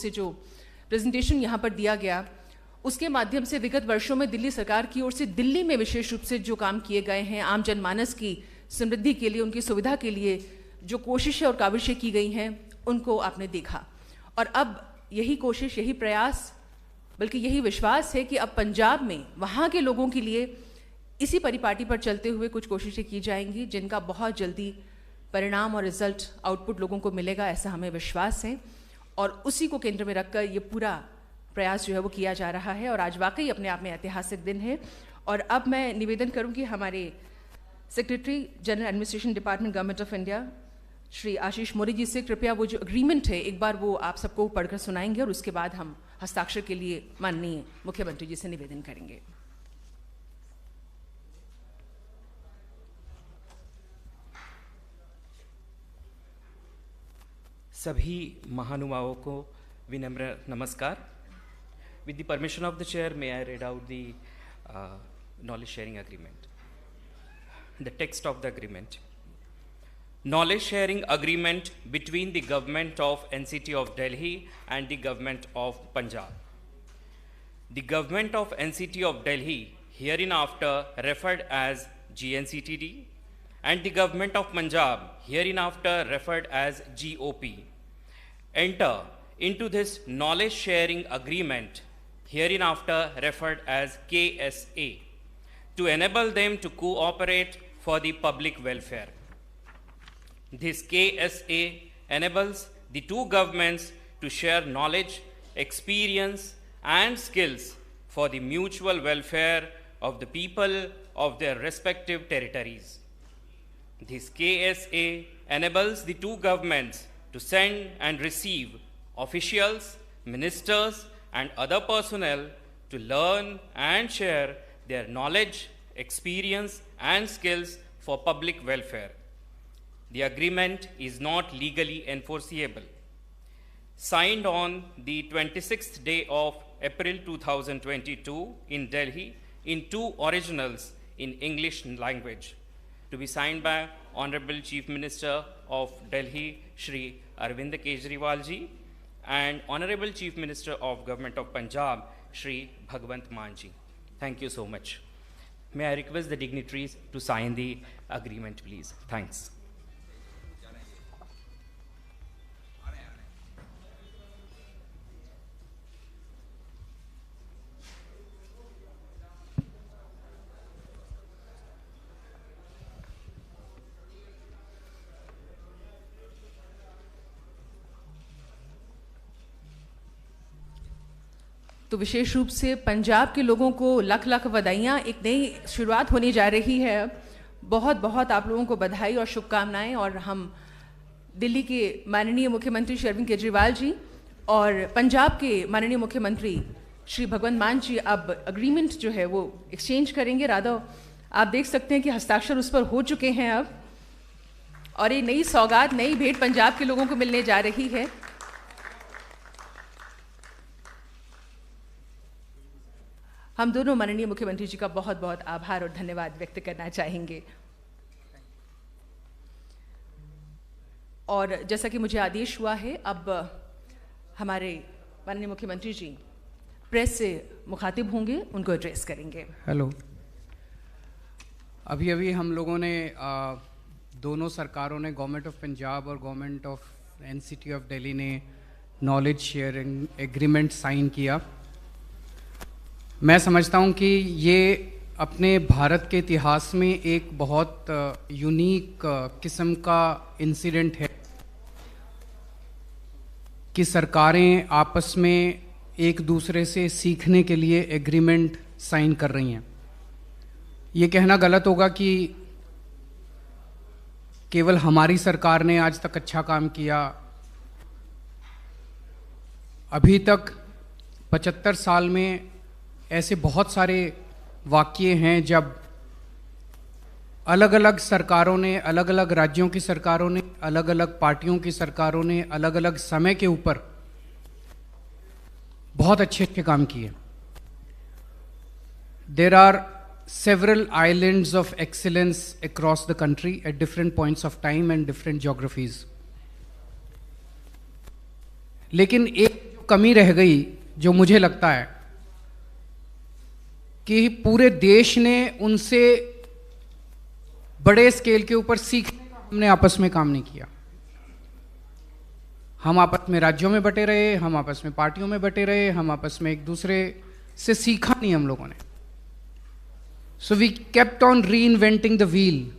से जो प्रेजेंटेशन यहाँ पर दिया गया, उसके माध्यम से विगत वर्षों में दिल्ली सरकार की ओर से दिल्ली में विशेष रूप से जो काम किए गए हैं, आम जनमानस की समृद्धि के लिए, उनकी सुविधा के लिए जो कोशिशें और काविशें की गई हैं, उनको आपने देखा। और अब यही कोशिश, यही प्रयास, बल्कि यही विश्वास है कि अब पंजाब में वहाँ के लोगों के लिए इसी परिपाटी पर चलते हुए कुछ कोशिशें की जाएंगी, जिनका बहुत जल्दी परिणाम और रिजल्ट, आउटपुट लोगों को मिलेगा, ऐसा हमें विश्वास है। और उसी को केंद्र में रखकर ये पूरा प्रयास जो है वो किया जा रहा है। और आज वाकई अपने आप में ऐतिहासिक दिन है। और अब मैं निवेदन करूँगी हमारे secretary general administration department government of India Shri Ashish Maurya ji से, कृपया वो जो एग्रीमेंट है एक बार वो आप सबको पढ़कर सुनाएंगे और उसके बाद हम हस्ताक्षर के लिए माननीय मुख्यमंत्री जी से निवेदन करेंगे। सभी महानुभावों को विनम्र नमस्कार। With the permission of the chair, may I read out the knowledge sharing agreement. The text of the agreement. Knowledge sharing agreement between the government of NCT of Delhi and the government of Punjab. The government of NCT of Delhi, hereinafter referred as GNCTD, and the government of Punjab, hereinafter referred as GOP, enter into this knowledge sharing agreement, hereinafter referred as KSA, to enable them to cooperate for the public welfare. This KSA enables the two governments to share knowledge, experience, and skills for the mutual welfare of the people of their respective territories. This KSA enables the two governments to send and receive officials, ministers, and other personnel to learn and share their knowledge, experience, and skills for public welfare. The agreement is not legally enforceable. Signed on the 26th day of April 2022 in Delhi in two originals in English language, to be signed by Honorable Chief Minister of Delhi, Shri Arvind Kejriwal ji, and Honorable Chief Minister of Government of Punjab, Shri Bhagwant Mann ji. Thank you so much. May I request the dignitaries to sign the agreement, please. Thanks. तो विशेष रूप से पंजाब के लोगों को लख लख बधाइयाँ। एक नई शुरुआत होने जा रही है। बहुत बहुत आप लोगों को बधाई और शुभकामनाएं। और हम दिल्ली के माननीय मुख्यमंत्री श्री अरविंद केजरीवाल जी और पंजाब के माननीय मुख्यमंत्री श्री भगवंत मान जी अब अग्रीमेंट जो है वो एक्सचेंज करेंगे। राधा आप देख सकते हैं कि हस्ताक्षर उस पर हो चुके हैं अब, और ये नई सौगात, नई भेंट पंजाब के लोगों को मिलने जा रही है। हम दोनों माननीय मुख्यमंत्री जी का बहुत बहुत आभार और धन्यवाद व्यक्त करना चाहेंगे। और जैसा कि मुझे आदेश हुआ है, अब हमारे माननीय मुख्यमंत्री जी प्रेस से मुखातिब होंगे, उनको एड्रेस करेंगे। हेलो, अभी अभी हम लोगों ने दोनों सरकारों ने, गवर्नमेंट ऑफ पंजाब और government of NCT of Delhi ने नॉलेज शेयरिंग एग्रीमेंट साइन किया। मैं समझता हूं कि ये अपने भारत के इतिहास में एक बहुत यूनिक किस्म का इंसिडेंट है कि सरकारें आपस में एक दूसरे से सीखने के लिए एग्रीमेंट साइन कर रही हैं। ये कहना गलत होगा कि केवल हमारी सरकार ने आज तक अच्छा काम किया। अभी तक 75 साल में ऐसे बहुत सारे वाक़ये हैं जब अलग अलग सरकारों ने, अलग अलग राज्यों की सरकारों ने, अलग अलग पार्टियों की सरकारों ने अलग अलग समय के ऊपर बहुत अच्छे अच्छे काम किए। There are several islands of excellence across the country at different points of time and different geographies. लेकिन एक जो कमी रह गई, जो मुझे लगता है कि पूरे देश ने उनसे बड़े स्केल के ऊपर सीखने का हमने आपस में काम नहीं किया। हम आपस में राज्यों में बटे रहे, हम आपस में पार्टियों में बटे रहे, हम आपस में एक दूसरे से सीखा नहीं हम लोगों ने। So we kept on reinventing the wheel.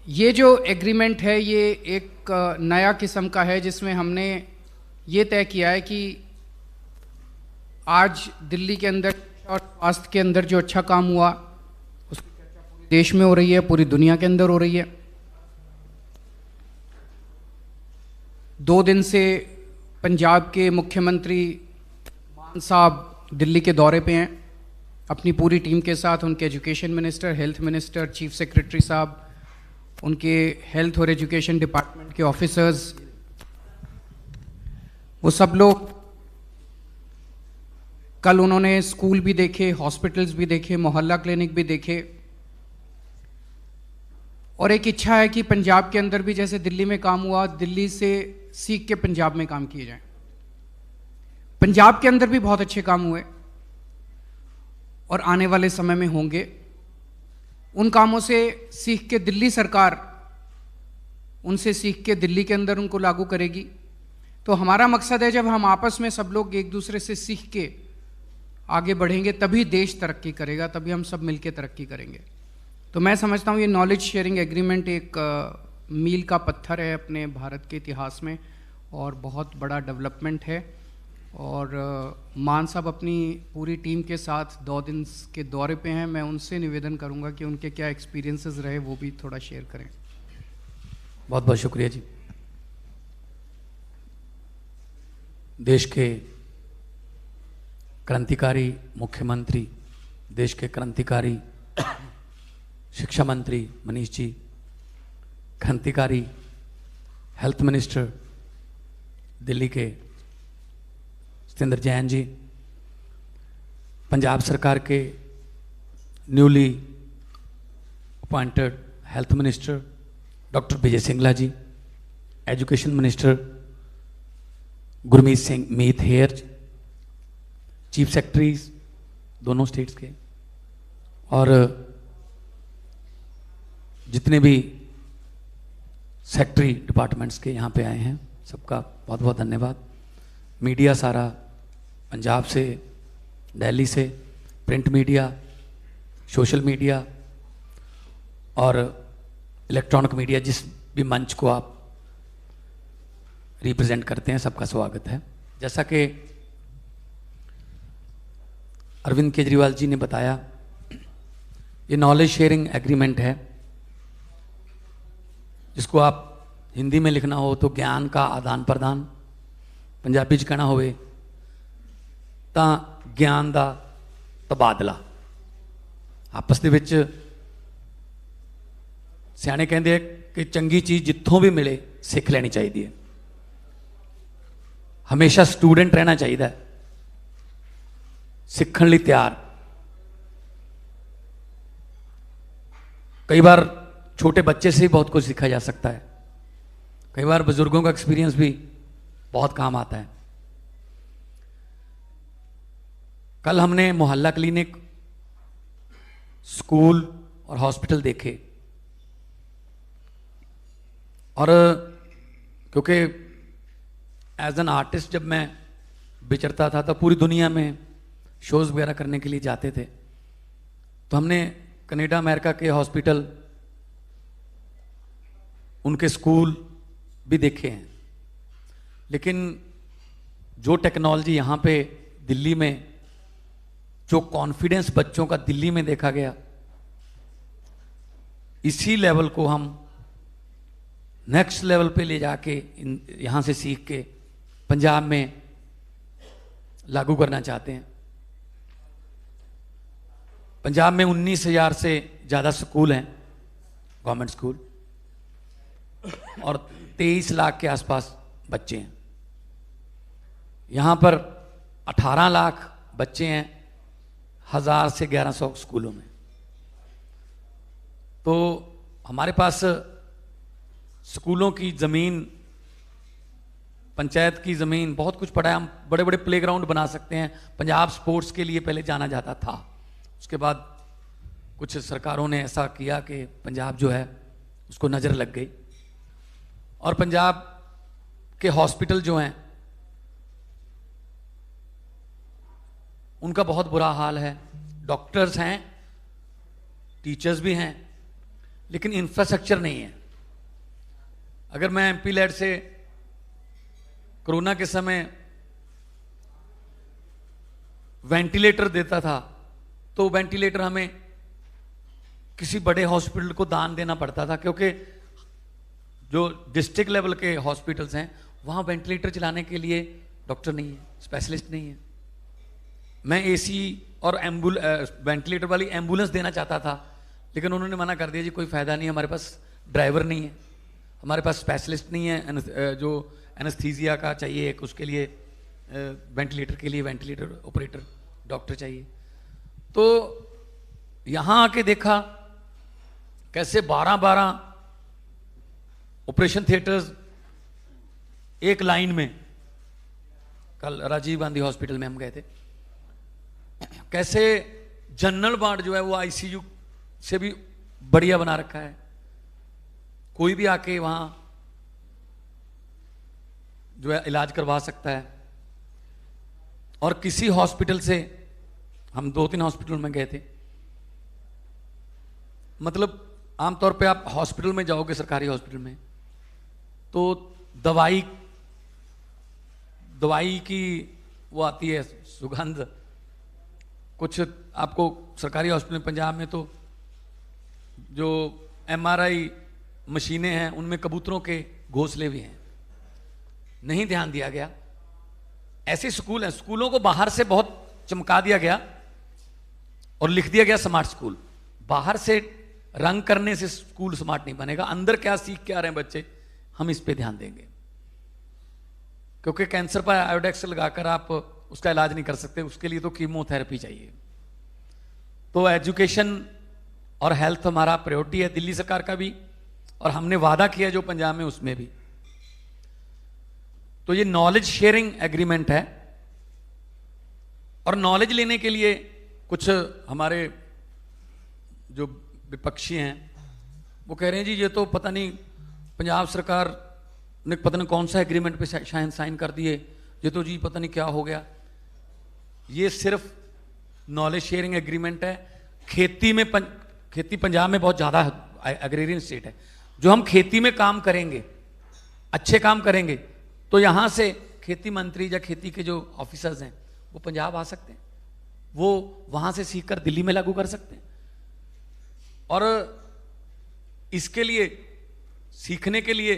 ये जो एग्रीमेंट है ये एक नया किस्म का है, जिसमें हमने ये तय किया है कि आज दिल्ली के अंदर और स्वास्थ्य के अंदर जो अच्छा काम हुआ उसकी चर्चा पूरे देश में हो रही है, पूरी दुनिया के अंदर हो रही है। 2 दिन से पंजाब के मुख्यमंत्री मान साहब दिल्ली के दौरे पे हैं अपनी पूरी टीम के साथ। उनके education minister, health minister, chief secretary साहब, उनके हेल्थ और एजुकेशन डिपार्टमेंट के ऑफिसर्स, वो सब लोग कल उन्होंने स्कूल भी देखे, हॉस्पिटल्स भी देखे, मोहल्ला क्लिनिक भी देखे। और एक इच्छा है कि पंजाब के अंदर भी जैसे दिल्ली में काम हुआ, दिल्ली से सीख के पंजाब में काम किए जाएं। पंजाब के अंदर भी बहुत अच्छे काम हुए और आने वाले समय में होंगे। उन कामों से सीख के दिल्ली सरकार उनसे सीख के दिल्ली के अंदर उनको लागू करेगी। तो हमारा मकसद है, जब हम आपस में सब लोग एक दूसरे से सीख के आगे बढ़ेंगे तभी देश तरक्की करेगा, तभी हम सब मिलकर तरक्की करेंगे। तो मैं समझता हूँ ये नॉलेज शेयरिंग एग्रीमेंट एक मील का पत्थर है अपने भारत के इतिहास में और बहुत बड़ा डेवलपमेंट है। और मान साहब अपनी पूरी टीम के साथ 2 दिन के दौरे पे हैं। मैं उनसे निवेदन करूंगा कि उनके क्या एक्सपीरियंसेस रहे वो भी थोड़ा शेयर करें। बहुत बहुत शुक्रिया जी। देश के क्रांतिकारी मुख्यमंत्री, देश के क्रांतिकारी शिक्षा मंत्री मनीष जी, क्रांतिकारी हेल्थ मिनिस्टर दिल्ली के सत्येंद्र जैन जी, पंजाब सरकार के newly appointed health minister doctor Vijay Singla ji, education minister Gurmeet Singh Meet Hayer, chief secretaries दोनों स्टेट्स के, और जितने भी सेक्रेटरी डिपार्टमेंट्स के यहाँ पे आए हैं सबका बहुत बहुत धन्यवाद। मीडिया सारा, पंजाब से, दिल्ली से, प्रिंट मीडिया, सोशल मीडिया और इलेक्ट्रॉनिक मीडिया, जिस भी मंच को आप रिप्रेजेंट करते हैं, सबका स्वागत है। जैसा कि अरविंद केजरीवाल जी ने बताया, ये नॉलेज शेयरिंग एग्रीमेंट है, जिसको आप हिंदी में लिखना हो तो ज्ञान का आदान प्रदान, पंजाबी च कहना होवे तां ज्ञान दा तबादला। आपस दे विच सियाणे कहंदे आ कि चंगी चीज़ जित्थों भी मिले सीख लेनी चाहिए है। हमेशा स्टूडेंट रहना चाहिए, सीखण लई तैयार। कई बार छोटे बच्चे से ही बहुत कुछ सीखा जा सकता है, कई बार बुजुर्गों का एक्सपीरियंस भी बहुत काम आता है। कल हमने मोहल्ला क्लिनिक, स्कूल और हॉस्पिटल देखे, और क्योंकि एज एन आर्टिस्ट जब मैं विचरता था तो पूरी दुनिया में शोज़ वगैरह करने के लिए जाते थे, तो हमने कनाडा अमेरिका के हॉस्पिटल, उनके स्कूल भी देखे हैं। लेकिन जो टेक्नोलॉजी यहाँ पे दिल्ली में, जो कॉन्फिडेंस बच्चों का दिल्ली में देखा गया, इसी लेवल को हम नेक्स्ट लेवल पे ले जाके यहाँ से सीख के पंजाब में लागू करना चाहते हैं। पंजाब में 19,000 से ज़्यादा स्कूल हैं, गवर्नमेंट स्कूल, और 23 लाख के आसपास बच्चे हैं। यहाँ पर 18 लाख बच्चे हैं 1000 से 1100 स्कूलों में। तो हमारे पास स्कूलों की ज़मीन पंचायत की ज़मीन, बहुत कुछ पढ़ा है। हम बड़े बड़े प्लेग्राउंड बना सकते हैं। पंजाब स्पोर्ट्स के लिए पहले जाना जाता था, उसके बाद कुछ सरकारों ने ऐसा किया कि पंजाब जो है उसको नज़र लग गई। और पंजाब के हॉस्पिटल जो हैं उनका बहुत बुरा हाल है। डॉक्टर्स हैं, टीचर्स भी हैं, लेकिन इंफ्रास्ट्रक्चर नहीं है। अगर मैं एमपी लैड से कोरोना के समय वेंटिलेटर देता था तो वेंटिलेटर हमें किसी बड़े हॉस्पिटल को दान देना पड़ता था, क्योंकि जो डिस्ट्रिक्ट लेवल के हॉस्पिटल्स हैं वहाँ वेंटिलेटर चलाने के लिए डॉक्टर नहीं है, स्पेशलिस्ट नहीं है। मैं एसी और वेंटिलेटर वाली एम्बुलेंस देना चाहता था, लेकिन उन्होंने मना कर दिया, जी कोई फ़ायदा नहीं है, हमारे पास ड्राइवर नहीं है, हमारे पास स्पेशलिस्ट नहीं है, जो एनेस्थीसिया का चाहिए एक, उसके लिए वेंटिलेटर के लिए वेंटिलेटर ऑपरेटर डॉक्टर चाहिए। तो यहाँ आके देखा कैसे 12-12 ऑपरेशन थिएटर्स एक लाइन में। कल राजीव गांधी हॉस्पिटल में हम गए थे, कैसे जनरल वार्ड जो है वो आईसीयू से भी बढ़िया बना रखा है। कोई भी आके वहां जो है इलाज करवा सकता है। और किसी हॉस्पिटल से, हम 2-3 हॉस्पिटल में गए थे, मतलब आमतौर पे आप हॉस्पिटल में जाओगे, सरकारी हॉस्पिटल में, तो दवाई की वो आती है सुगंध। कुछ आपको सरकारी हॉस्पिटल पंजाब में तो जो एमआरआई मशीनें हैं उनमें कबूतरों के घोंसले भी हैं, नहीं ध्यान दिया गया। ऐसे स्कूल हैं, स्कूलों को बाहर से बहुत चमका दिया गया और लिख दिया गया स्मार्ट स्कूल। बाहर से रंग करने से स्कूल स्मार्ट नहीं बनेगा, अंदर क्या सीख के आ रहे हैं बच्चे, हम इस पे ध्यान देंगे। क्योंकि कैंसर पर आयोडेक्स लगाकर आप उसका इलाज नहीं कर सकते, उसके लिए तो कीमोथेरेपी चाहिए। तो एजुकेशन और हेल्थ हमारा प्रायोरिटी है, दिल्ली सरकार का भी, और हमने वादा किया जो पंजाब में उसमें भी। तो ये नॉलेज शेयरिंग एग्रीमेंट है, और नॉलेज लेने के लिए कुछ हमारे जो विपक्षी हैं वो कह रहे हैं जी ये तो पता नहीं पंजाब सरकार ने पता नहीं कौन सा एग्रीमेंट पे शायद साइन कर दिए, ये तो जी पता नहीं क्या हो गया। ये सिर्फ नॉलेज शेयरिंग एग्रीमेंट है। खेती पंजाब में बहुत ज़्यादा एग्रेरियन स्टेट है। जो हम खेती में काम करेंगे, अच्छे काम करेंगे, तो यहाँ से खेती मंत्री या खेती के जो ऑफिसर्स हैं वो पंजाब आ सकते हैं, वो वहाँ से सीख कर दिल्ली में लागू कर सकते हैं। और इसके लिए, सीखने के लिए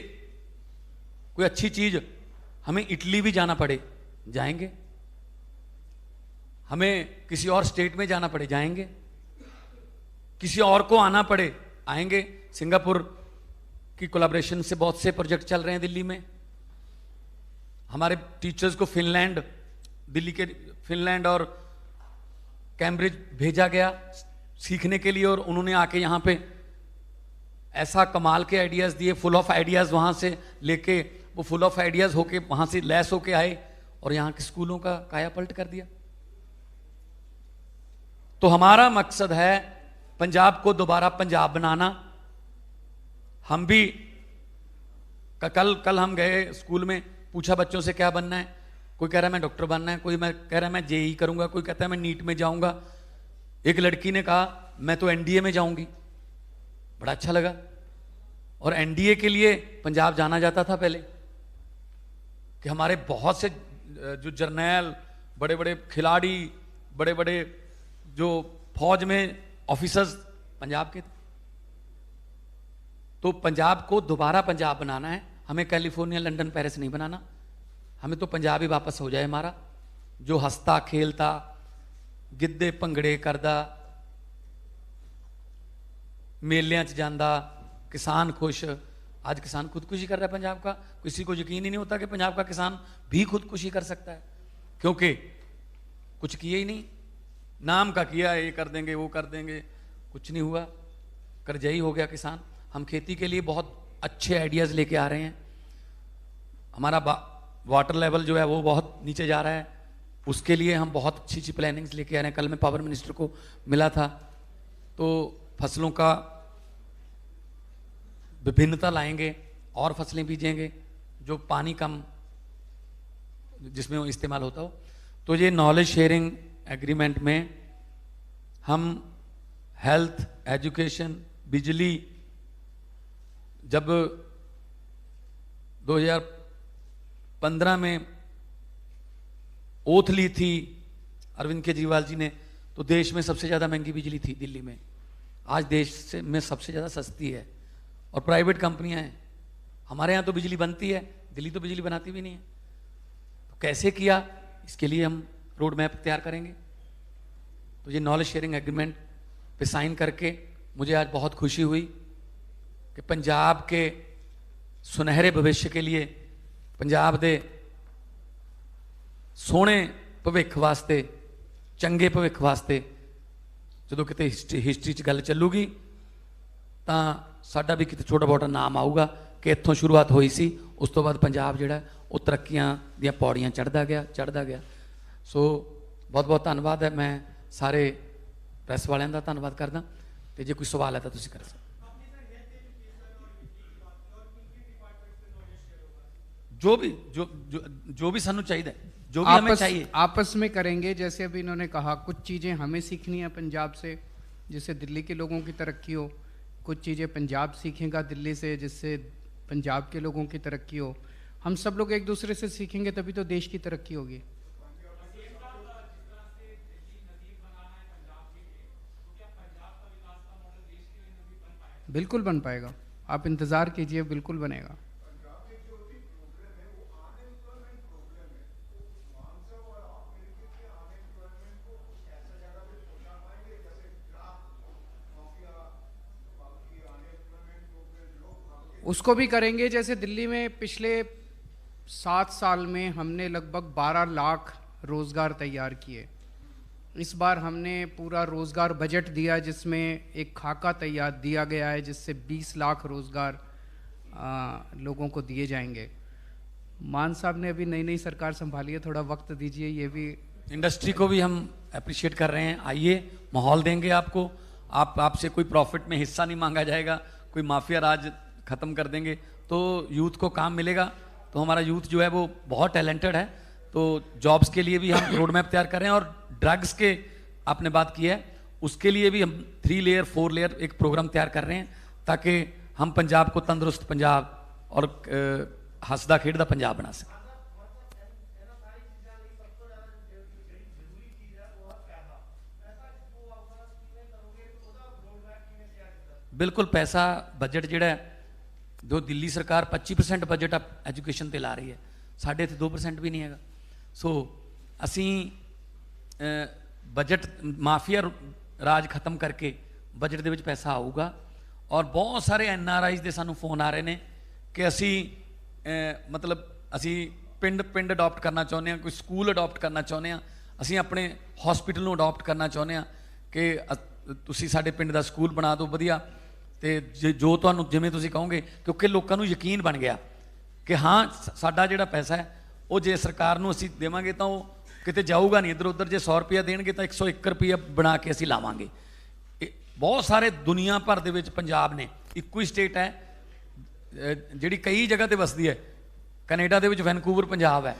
कोई अच्छी चीज हमें इटली भी जाना पड़े जाएंगे, हमें किसी और स्टेट में जाना पड़े जाएंगे, किसी और को आना पड़े आएंगे। सिंगापुर की कोलैबोरेशन से बहुत से प्रोजेक्ट चल रहे हैं दिल्ली में। हमारे टीचर्स को फिनलैंड, दिल्ली के फिनलैंड और कैम्ब्रिज भेजा गया सीखने के लिए, और उन्होंने आके यहाँ पे ऐसा कमाल के आइडियाज़ दिए, फुल ऑफ आइडियाज़ वहाँ से लेके, वो फुल ऑफ आइडियाज़ होके वहाँ से लैस होके आए और यहाँ के स्कूलों का कायापलट कर दिया। तो हमारा मकसद है पंजाब को दोबारा पंजाब बनाना। हम भी कल हम गए स्कूल में, पूछा बच्चों से क्या बनना है, कोई कह रहा है मैं डॉक्टर बनना है, कोई कह रहा है मैं जेई करूंगा, कोई कहता है मैं नीट में जाऊंगा। एक लड़की ने कहा मैं तो एनडीए में जाऊंगी, बड़ा अच्छा लगा। और एनडीए के लिए पंजाब जाना जाता था पहले, कि हमारे बहुत से जो जर्नैल, बड़े बड़े खिलाड़ी, बड़े बड़े जो फौज में ऑफिसर्स पंजाब के थे। तो पंजाब को दोबारा पंजाब बनाना है, हमें कैलिफोर्निया, लंदन, पेरिस नहीं बनाना। हमें तो पंजाब ही वापस हो जाए हमारा, जो हंसता खेलता, गिद्धे भंगड़े करदा, मेलियां च जांदा, किसान खुश। आज किसान खुदकुशी कर रहा है पंजाब का, किसी को यकीन ही नहीं होता कि पंजाब का किसान भी खुदकुशी कर सकता है, क्योंकि कुछ किए ही नहीं, नाम का किया, ये कर देंगे वो कर देंगे, कुछ नहीं हुआ, करजई हो गया किसान। हम खेती के लिए बहुत अच्छे आइडियाज़ लेके आ रहे हैं। हमारा वाटर लेवल जो है वो बहुत नीचे जा रहा है, उसके लिए हम बहुत अच्छी अच्छी प्लानिंग्स लेके आ रहे हैं। कल मैं पावर मिनिस्टर को मिला था, तो फसलों का विभिन्नता लाएंगे और फसलें बीजेंगे जो पानी कम जिसमें वो इस्तेमाल होता हो। तो ये नॉलेज शेयरिंग एग्रीमेंट में हम हेल्थ, एजुकेशन, बिजली, जब 2015 में ओथ ली थी अरविंद केजरीवाल जी ने, तो देश में सबसे ज़्यादा महंगी बिजली थी दिल्ली में, आज देश में सबसे ज़्यादा सस्ती है और प्राइवेट कंपनियां हैं। हमारे यहाँ तो बिजली बनती है, दिल्ली तो बिजली बनाती भी नहीं है। तो कैसे किया, इसके लिए हम रोड मैप तैयार करेंगे। तो ये नॉलेज शेयरिंग एग्रीमेंट पे साइन करके मुझे आज बहुत खुशी हुई कि पंजाब के सुनहरे भविष्य के लिए, पंजाब दे सोहने भविख वास्ते, चंगे भविख वास्ते जो किते हिस्टरी च गल चलूगी तो साडा भी किते छोटा मोटा नाम आऊगा कि इत्थों शुरुआत हुई सी, उस तो बाद पंजाब जिहड़ा वो तरक्कियां दियां पौड़ियां चढ़दा गया। सो बहुत बहुत धन्नवाद है। मैं सारे प्रेस वालियां दा धन्नवाद करदा, ते जे कोई सवाल है तो तुसीं कर सकदे। जो भी सानू चाहिए, जो भी हमें चाहिए आपस में करेंगे। जैसे अभी इन्होंने कहा कुछ चीज़ें हमें सीखनी है पंजाब से, जिससे दिल्ली के लोगों की तरक्की हो, कुछ चीज़ें पंजाब सीखेगा दिल्ली से जिससे पंजाब के लोगों की तरक्की हो। हम सब लोग एक दूसरे से सीखेंगे तभी तो देश की तरक्की होगी। बिल्कुल बन पाएगा, आप इंतज़ार कीजिए, बिल्कुल बनेगा। उसको भी करेंगे। जैसे दिल्ली में पिछले 7 साल में हमने लगभग 12 लाख रोज़गार तैयार किए। इस बार हमने पूरा रोज़गार बजट दिया जिसमें एक खाका तैयार दिया गया है जिससे 20 लाख रोज़गार लोगों को दिए जाएंगे। मान साहब ने अभी नई नई सरकार संभाली है, थोड़ा वक्त दीजिए। ये भी इंडस्ट्री को भी हम अप्रिशिएट कर रहे हैं। आइए, माहौल देंगे आपको, आपसे कोई प्रॉफिट में हिस्सा नहीं मांगा जाएगा, कोई माफिया राज ख़त्म कर देंगे, तो यूथ को काम मिलेगा। तो हमारा यूथ जो है वो बहुत टैलेंटेड है, तो जॉब्स के लिए भी हम रोड मैप तैयार कर रहे हैं। और ड्रग्स के आपने बात की है, उसके लिए भी हम 3 लेयर 4 लेयर एक प्रोग्राम तैयार कर रहे हैं ताकि हम पंजाब को तंदुरुस्त पंजाब और हंसदा खेडदा पंजाब बना सकें। बिल्कुल, पैसा बजट जिहड़ा जो दिल्ली सरकार 25% बजट एजुकेशन ते ला रही है, साढ़े इत्थे 2% भी नहीं है। सो असी बजट माफिया राज खत्म करके बजट दे विच पैसा आऊगा। और बहुत सारे NRIs दे सानू फोन आ रहे हैं कि असी मतलब असी पिंड अडॉप्ट करना चाहुंदे हां, कोई स्कूल अडॉप्ट करना चाहुंदे हां, असी अपने हॉस्पिटल नूं अडॉप्ट करना चाहुंदे हां कि तुसी साडे पिंड दा स्कूल बना दो वधिया। तो जो तुहानूं जिवें तुसीं कहोगे, क्योंकि लोगों को यकीन बन गया कि हाँ साडा जिहड़ा पैसा है वो जे सरकार नूं असीं देवांगे तो किते जाऊगा नहीं इधर उधर। जे 100 रुपया देणगे तो 101 रुपया बना के असीं लावांगे। बहुत सारे दुनिया भर दे विच पंजाब ने इक्को ही स्टेट है जिहड़ी कई जगह ते वसदी है। कनेडा दे विच वैनकूवर पंजाब है,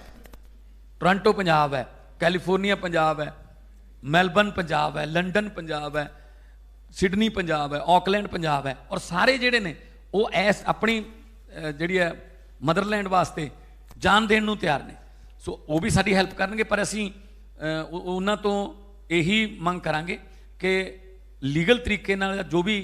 टोरंटो पंजाब है, कैलीफोर्निया पंजाब है, मैलबर्न पंजाब है, लंडन पंजाब है, सिडनी पंजाब है, ऑकलैंड पंजाब है। और सारे जिहड़े ने वो ऐस अपनी जिहड़ी है मदरलैंड वास्ते जान देण नूं तैयार ने। सो वो भी साडी हैल्प करनगे, पर असीं उन्हां तों यही मंग करांगे कि लीगल तरीके नाल जो भी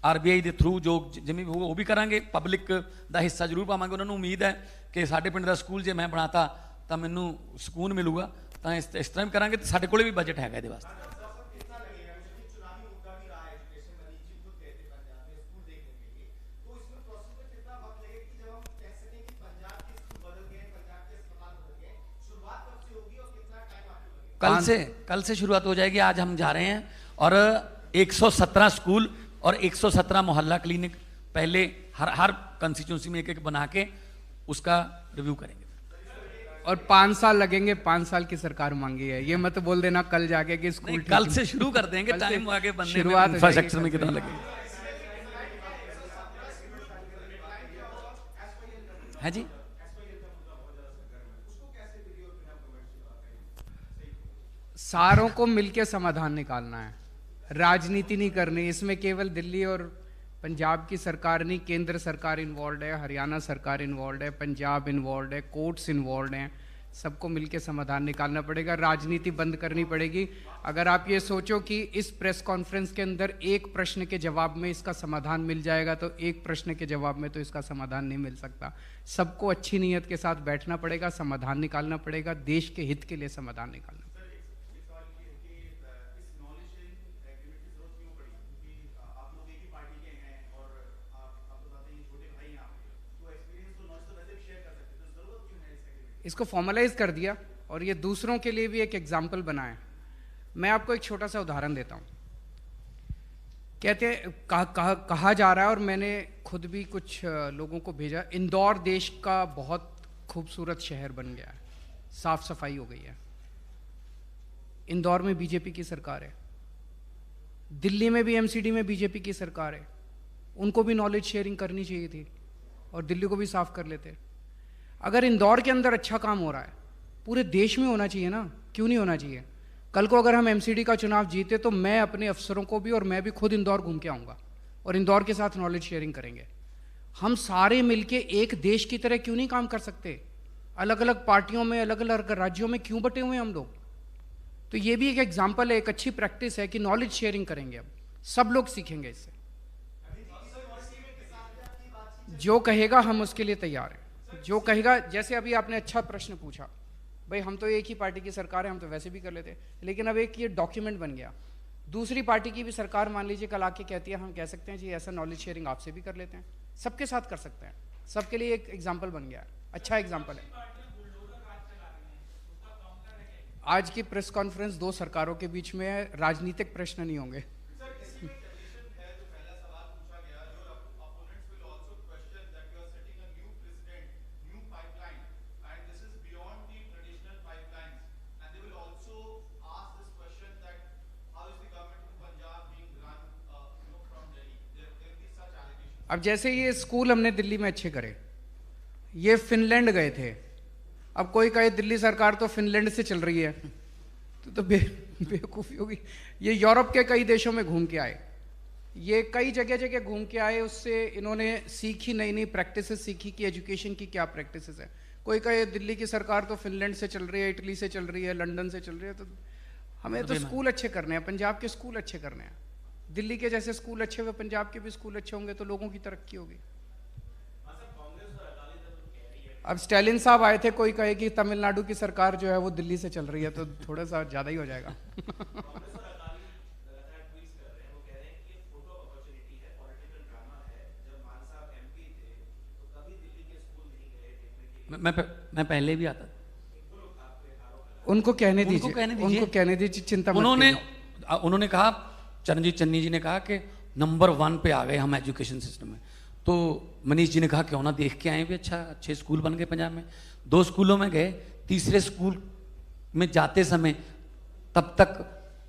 RBI के थ्रू जो जिवें होगा वो भी करांगे। पब्लिक का हिस्सा जरूर पावांगे। उन्होंने उम्मीद है कि साडे पिंड दा स्कूल जे मैं बनाता तो मैनूं सुकून मिलूगा, तो इस तरह करांगे। तो साडे कोले भी बजट हैगा इहदे वास्ते। कल से शुरुआत हो जाएगी। आज हम जा रहे हैं और 117 स्कूल और 117 मोहल्ला क्लिनिक पहले हर कंस्टिट्यूंसी में एक बना के उसका रिव्यू करेंगे। और 5 साल लगेंगे, 5 साल की सरकार मांगी है। ये मत बोल देना कल जाके कि स्कूल कल से शुरू कर देंगे, टाइम आगे बनने में, शुरुआत इंफ्रास्ट्रक्चर में कितना लगेगा है जी। सारों को मिलके समाधान निकालना है, राजनीति नहीं करनी। इसमें केवल दिल्ली और पंजाब की सरकार नहीं, केंद्र सरकार इन्वॉल्व है, हरियाणा सरकार इन्वॉल्व है, पंजाब इन्वॉल्व है, कोर्ट्स इन्वॉल्व हैं। सबको मिलके समाधान निकालना पड़ेगा, राजनीति बंद करनी पड़ेगी। अगर आप ये सोचो कि इस प्रेस कॉन्फ्रेंस के अंदर एक प्रश्न के जवाब में इसका समाधान मिल जाएगा, तो एक प्रश्न के जवाब में तो इसका समाधान नहीं मिल सकता। सबको अच्छी नीयत के साथ बैठना पड़ेगा, समाधान निकालना पड़ेगा, देश के हित के लिए समाधान निकालना। इसको फॉर्मलाइज कर दिया और ये दूसरों के लिए भी एक एग्जाम्पल बना है। मैं आपको एक छोटा सा उदाहरण देता हूँ। कहते कहा जा रहा है, और मैंने खुद भी कुछ लोगों को भेजा, इंदौर देश का बहुत खूबसूरत शहर बन गया है, साफ सफाई हो गई है। इंदौर में बीजेपी की सरकार है, दिल्ली में भी एमसीडी में बीजेपी की सरकार है। उनको भी नॉलेज शेयरिंग करनी चाहिए थी और दिल्ली को भी साफ कर लेते। अगर इंदौर के अंदर अच्छा काम हो रहा है, पूरे देश में होना चाहिए ना, क्यों नहीं होना चाहिए? कल को अगर हम एमसीडी का चुनाव जीते तो मैं अपने अफसरों को भी और मैं भी खुद इंदौर घूम के आऊँगा और इंदौर के साथ नॉलेज शेयरिंग करेंगे। हम सारे मिलके एक देश की तरह क्यों नहीं काम कर सकते? अलग अलग पार्टियों में, अलग अलग राज्यों में क्यों बटे हुए हैं हम लोग? तो ये भी एक एग्जाम्पल है, एक अच्छी प्रैक्टिस है कि नॉलेज शेयरिंग करेंगे। अब सब लोग सीखेंगे इससे। जो कहेगा हम उसके लिए तैयार हैं। जो कहेगा, जैसे अभी आपने अच्छा प्रश्न पूछा, भाई हम तो एक ही पार्टी की सरकार है, हम तो वैसे भी कर लेते, लेकिन अब एक ये डॉक्यूमेंट बन गया। दूसरी पार्टी की भी सरकार मान लीजिए कल आके कहती है, हम कह सकते हैं जी ऐसा नॉलेज शेयरिंग आपसे भी कर लेते हैं, सबके साथ कर सकते हैं। सबके लिए एक एग्जाम्पल बन गया है, अच्छा एग्जाम्पल है। आज की प्रेस कॉन्फ्रेंस 2 सरकारों के बीच में है, राजनीतिक प्रश्न नहीं होंगे। अब जैसे ये स्कूल हमने दिल्ली में अच्छे करे, ये फिनलैंड गए थे। अब कोई कहे दिल्ली सरकार तो फिनलैंड से चल रही है, तो बेवकूफ़ी होगी। ये यूरोप के कई देशों में घूम के आए, ये कई जगह जगह घूम के आए, उससे इन्होंने सीखी, नई नई प्रैक्टिसेस सीखी कि एजुकेशन की क्या प्रैक्टिसेस है। कोई कहे दिल्ली की सरकार तो फिनलैंड से चल रही है, इटली से चल रही है, लंदन से चल रही है। तो हमें तो स्कूल अच्छे करने हैं, पंजाब के स्कूल अच्छे करने हैं। दिल्ली के जैसे स्कूल अच्छे हुए, पंजाब के भी स्कूल अच्छे होंगे तो लोगों की तरक्की होगी। अब स्टालिन साहब आए थे, कोई कहे कि तमिलनाडु की सरकार जो है वो दिल्ली से चल रही है, तो थोड़ा सा ज़्यादा ही हो जाएगा। मैं पहले भी आता था। उनको कहने दीजिए, उनको कहने दीजिए, चिंता मत कीजिए। उन्होंने कहा, चरणजीत चन्नी जी ने कहा कि नंबर 1 पे आ गए हम एजुकेशन सिस्टम में। तो मनीष जी ने कहा क्यों ना देख के आए भी, अच्छे स्कूल बन गए पंजाब में। 2 स्कूलों में गए, तीसरे स्कूल में जाते समय तब तक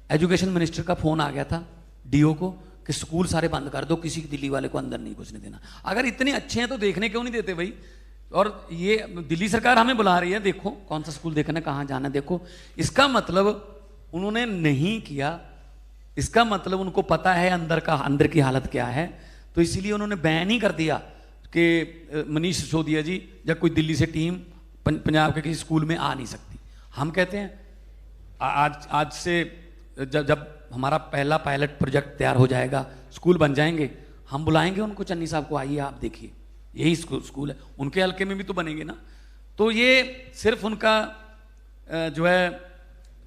एजुकेशन मिनिस्टर का फ़ोन आ गया था डीओ को कि स्कूल सारे बंद कर दो, किसी दिल्ली वाले को अंदर नहीं घुसने देना। अगर इतने अच्छे हैं तो देखने क्यों नहीं देते भाई? और ये दिल्ली सरकार हमें बुला रही है, देखो कौन सा स्कूल देखना, कहाँ जाना देखो। इसका मतलब उन्होंने नहीं किया, इसका मतलब उनको पता है अंदर की हालत क्या है, तो इसीलिए उन्होंने बैन ही कर दिया कि मनीष सिसोदिया जी या कोई दिल्ली से टीम पंजाब के किसी स्कूल में आ नहीं सकती। हम कहते हैं आज से जब हमारा पहला पायलट प्रोजेक्ट तैयार हो जाएगा, स्कूल बन जाएंगे, हम बुलाएंगे उनको, चन्नी साहब को, आइए आप देखिए यही स्कूल है। उनके हल्के में भी तो बनेंगे ना। तो ये सिर्फ उनका जो है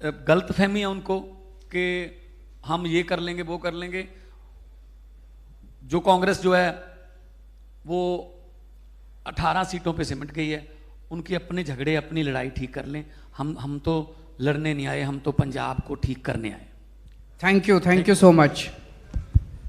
गलत फहमी है उनको कि हम ये कर लेंगे वो कर लेंगे। जो कांग्रेस जो है वो 18 सीटों पे सिमट गई है, उनके अपने झगड़े, अपनी लड़ाई ठीक कर लें। हम तो लड़ने नहीं आए, हम तो पंजाब को ठीक करने आए। Thank you so much.